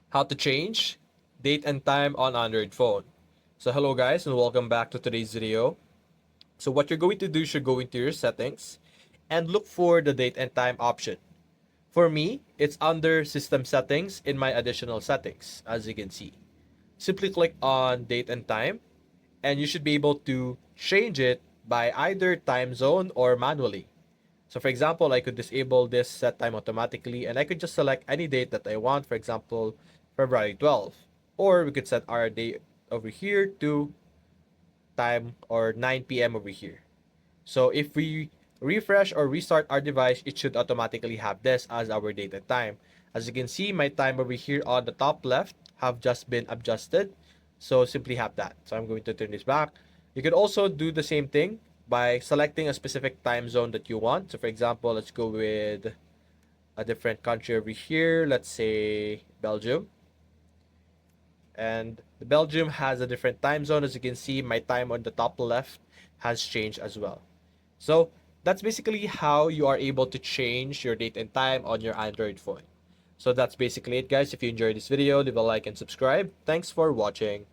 How to change date and time on Android phone. So hello guys and welcome back to today's video. So what you're going to do is you're going to your settings and look for the date and time option. For me, it's under system settings in my additional settings, as you can see. Simply click on date and time and you should be able to change it by either time zone or manually. So for example, I could disable this set time automatically and I could just select any date that I want, for example, February 12th. Or we could set our date over here to time or 9 p.m. over here. So if we refresh or restart our device, it should automatically have this as our date and time. As you can see, my time over here on the top left have just been adjusted. So simply have that. So I'm going to turn this back. You could also do the same thing by selecting a specific time zone that you want. So for example, let's go with a different country over here. Let's say Belgium. And the Belgium has a different time zone. As you can see, my time on the top left has changed as well. So that's basically how you are able to change your date and time on your Android phone. So that's basically it, guys. If you enjoyed this video, leave a like and subscribe. Thanks for watching.